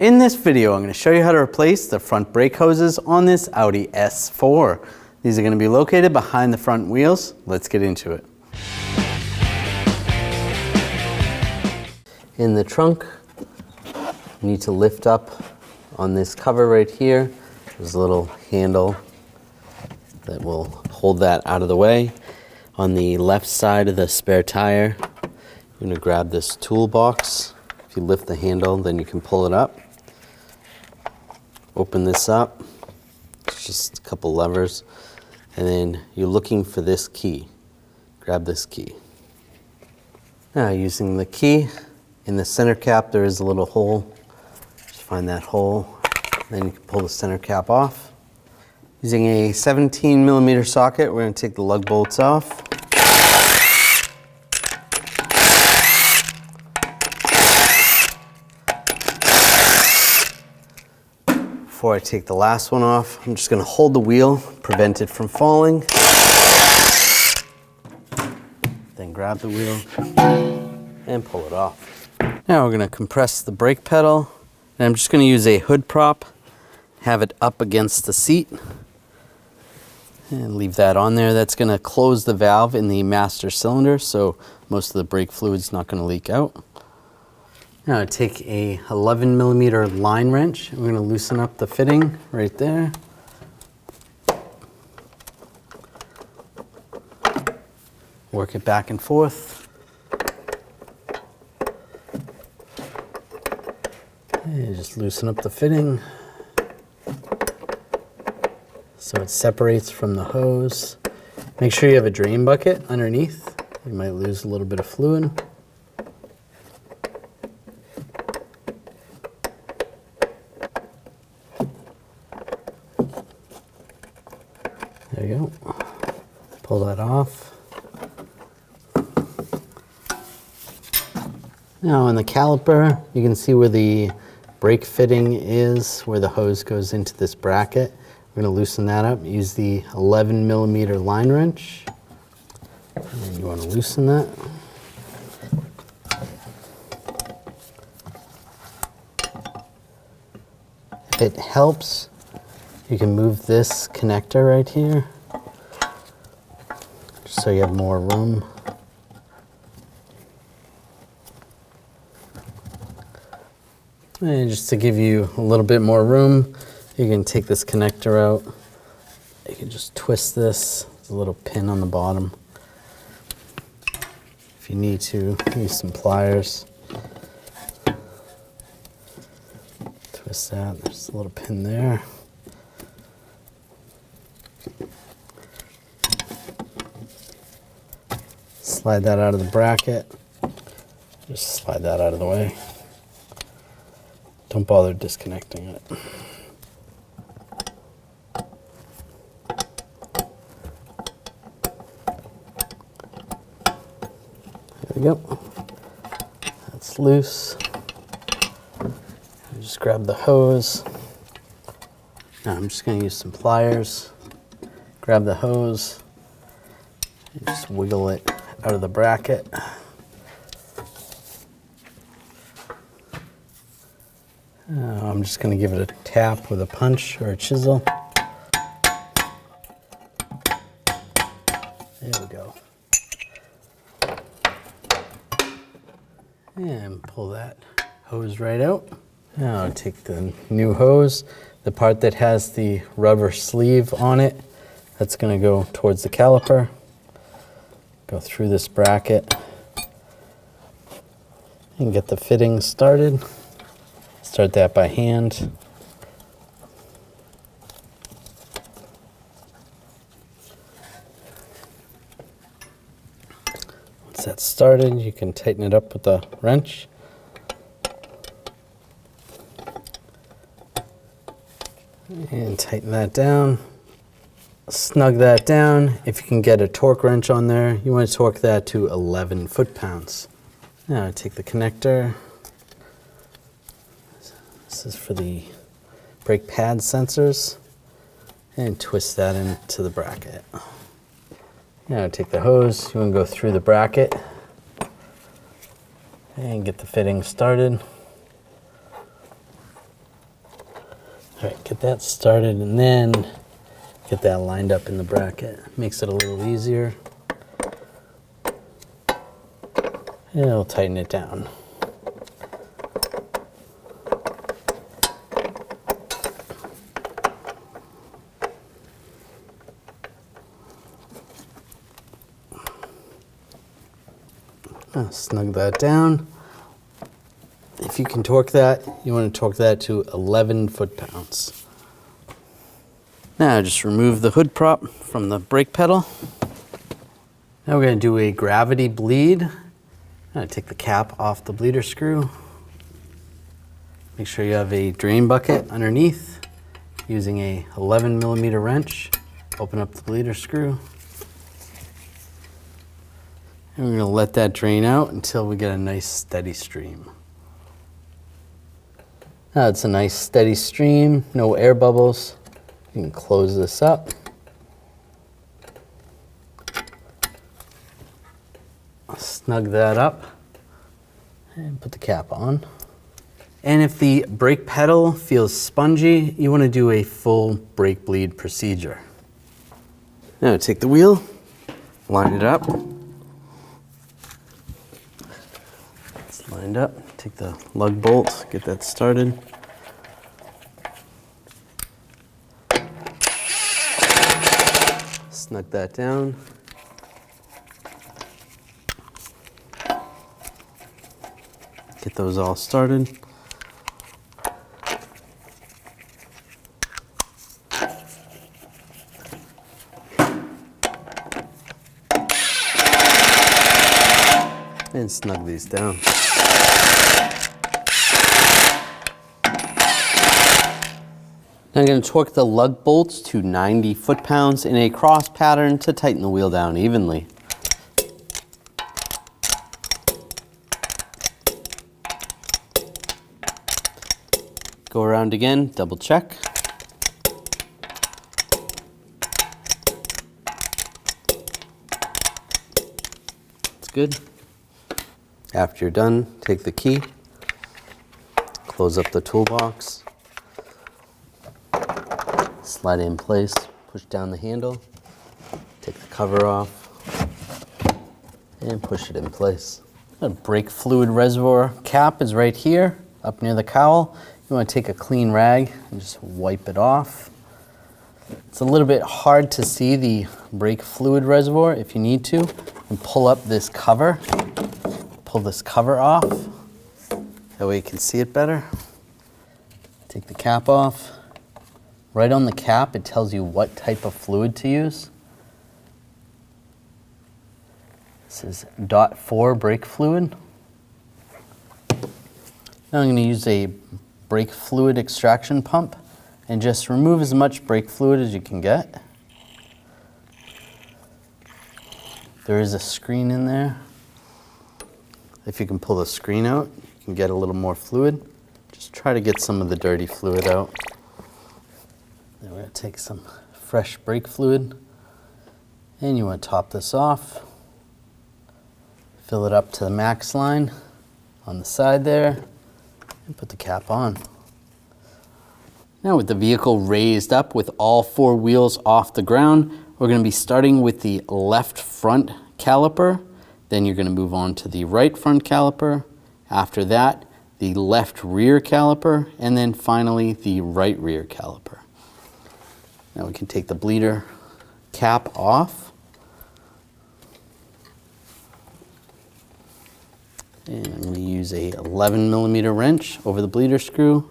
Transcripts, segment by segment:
In this video, I'm going to show you how to replace the front brake hoses on this Audi S4. These are going to be located behind the front wheels. Let's get into it. In the trunk, you need to lift up on this cover right here. There's a little handle that will hold that out of the way. On the left side of the spare tire, you're going to grab this toolbox. If you lift the handle, then you can pull it up. Open this up, it's just a couple levers, and then you're looking for this key. Grab this key. Now, using the key, in the center cap there is a little hole. Just find that hole, then you can pull the center cap off. Using a 17mm socket, we're going to take the lug bolts off. Before I take the last one off, I'm just going to hold the wheel, prevent it from falling. Then grab the wheel and pull it off. Now we're going to compress the brake pedal, and I'm just going to use a hood prop, have it up against the seat, and leave that on there. That's going to close the valve in the master cylinder, so most of the brake fluid's not going to leak out. Now take a 11mm line wrench. We're going to loosen up the fitting right there. Work it back and forth. And just loosen up the fitting so it separates from the hose. Make sure you have a drain bucket underneath. You might lose a little bit of fluid. There you go. Pull that off. Now on the caliper, you can see where the brake fitting is, where the hose goes into this bracket. We're going to loosen that up. Use the 11mm line wrench. And you want to loosen that. If it helps, you can move this connector right here, just so you have more room. And just to give you a little bit more room, you can take this connector out. You can just twist this. There's a little pin on the bottom. If you need to, use some pliers. Twist that. There's a little pin there. Slide that out of the bracket. Just slide that out of the way. Don't bother disconnecting it. There we go. That's loose. Just grab the hose. Now I'm just going to use some pliers. Grab the hose and just wiggle it out of the bracket. I'm just going to give it a tap with a punch or a chisel. There we go. And pull that hose right out. Now I'll take the new hose, the part that has the rubber sleeve on it, that's going to go towards the caliper. Go through this bracket and get the fitting started. Start that by hand. Once that's started, you can tighten it up with a wrench. And tighten that down. Snug that down. If you can get a torque wrench on there, you want to torque that to 11 foot-pounds. Now take the connector. This is for the brake pad sensors, and twist that into the bracket. Now take the hose, you want to go through the bracket and get the fitting started. All right, get that started and then get that lined up in the bracket. Makes it a little easier. And it'll tighten it down. Snug that down. If you can torque that, you want to torque that to 11 foot-pounds. Now just remove the hood prop from the brake pedal. Now we're going to do a gravity bleed. I'm going to take the cap off the bleeder screw. Make sure you have a drain bucket underneath. Using a 11mm wrench, open up the bleeder screw. And we're going to let that drain out until we get a nice steady stream. Now it's a nice steady stream, no air bubbles. You can close this up. Snug that up and put the cap on. And if the brake pedal feels spongy, you want to do a full brake bleed procedure. Now take the wheel, line it up. It's lined up. Take the lug bolt, get that started. Snug that down. Get those all started. And snug these down. Now I'm going to torque the lug bolts to 90 foot-pounds in a cross pattern to tighten the wheel down evenly. Go around again, double check. It's good. After you're done, take the key, close up the toolbox, slide it in place, push down the handle, take the cover off, and push it in place. The brake fluid reservoir cap is right here, up near the cowl. You want to take a clean rag and just wipe it off. It's a little bit hard to see the brake fluid reservoir. If you need to, and pull up this cover. Pull this cover off. That way you can see it better. Take the cap off. Right on the cap, it tells you what type of fluid to use. This is .4 brake fluid. Now I'm going to use a brake fluid extraction pump and just remove as much brake fluid as you can get. There is a screen in there. If you can pull the screen out, you can get a little more fluid. Just try to get some of the dirty fluid out. Then we're going to take some fresh brake fluid and you want to top this off. Fill it up to the max line on the side there and put the cap on. Now with the vehicle raised up with all four wheels off the ground, we're going to be starting with the left front caliper. Then you're going to move on to the right front caliper. After that, the left rear caliper, and then finally the right rear caliper. Now we can take the bleeder cap off. And I'm going to use a 11mm wrench over the bleeder screw.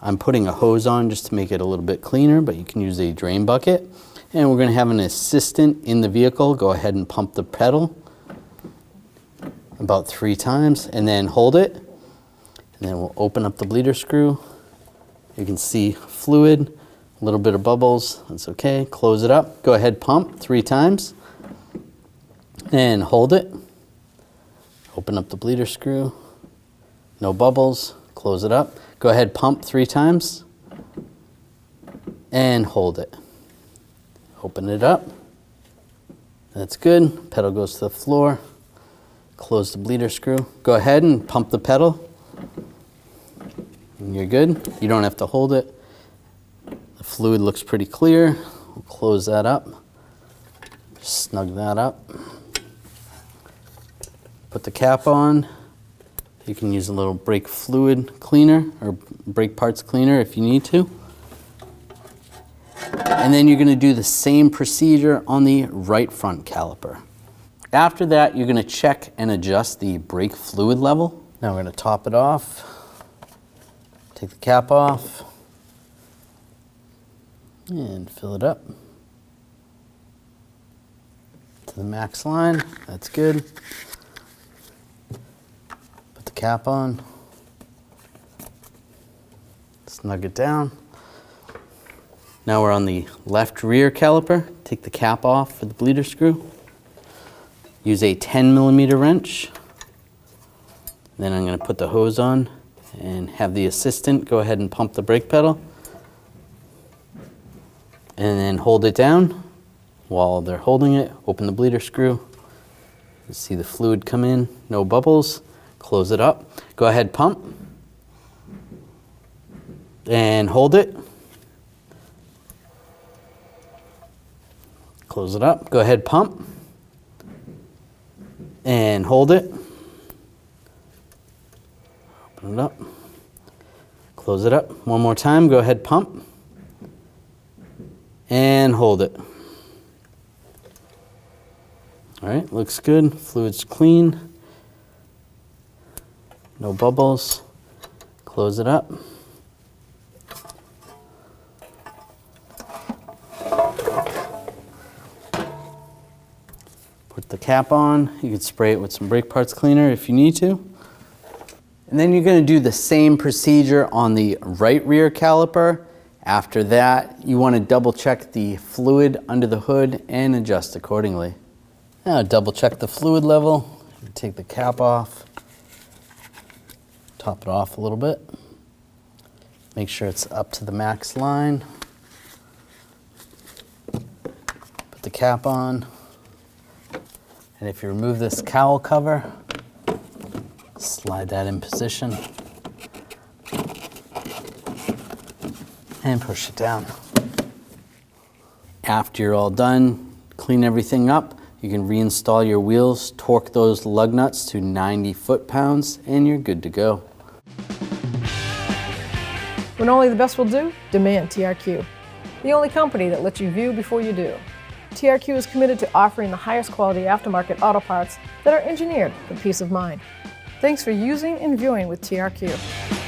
I'm putting a hose on just to make it a little bit cleaner, but you can use a drain bucket. And we're going to have an assistant in the vehicle. Go ahead and pump the pedal about 3 times and then hold it. And then we'll open up the bleeder screw. You can see fluid, a little bit of bubbles. That's okay. Close it up. Go ahead, pump 3 times and hold it. Open up the bleeder screw. No bubbles. Close it up. Go ahead, pump 3 times and hold it. Open it up. That's good. Pedal goes to the floor. Close the bleeder screw. Go ahead and pump the pedal. And you're good. You don't have to hold it. fluid looks pretty clear. We'll close that up, snug that up. Put the cap on. You can use a little brake fluid cleaner or brake parts cleaner if you need to. And then you're going to do the same procedure on the right front caliper. After that, you're going to check and adjust the brake fluid level. Now we're going to top it off. Take the cap off and fill it up to the max line. That's good. Put the cap on. Snug it down. Now we're on the left rear caliper. Take the cap off for the bleeder screw. Use a 10mm wrench. Then I'm going to put the hose on and have the assistant go ahead and pump the brake pedal. And then hold it down. While they're holding it, open the bleeder screw. You see the fluid come in, no bubbles. Close it up. Go ahead, pump. And hold it. Close it up. Go ahead, pump. And hold it. Open it up. Close it up. One more time. Go ahead, pump. And hold it. All right, looks good. Fluid's clean. No bubbles. Close it up. Put the cap on. You can spray it with some brake parts cleaner if you need to. And then you're going to do the same procedure on the right rear caliper. After that, you want to double check the fluid under the hood and adjust accordingly. Now double check the fluid level. Take the cap off. Top it off a little bit. Make sure it's up to the max line. Put the cap on. And if you remove this cowl cover, slide that in position and push it down. After you're all done, clean everything up, you can reinstall your wheels, torque those lug nuts to 90 foot-pounds, and you're good to go. When only the best will do, demand TRQ. The only company that lets you view before you do. TRQ is committed to offering the highest quality aftermarket auto parts that are engineered for peace of mind. Thanks for using and viewing with TRQ.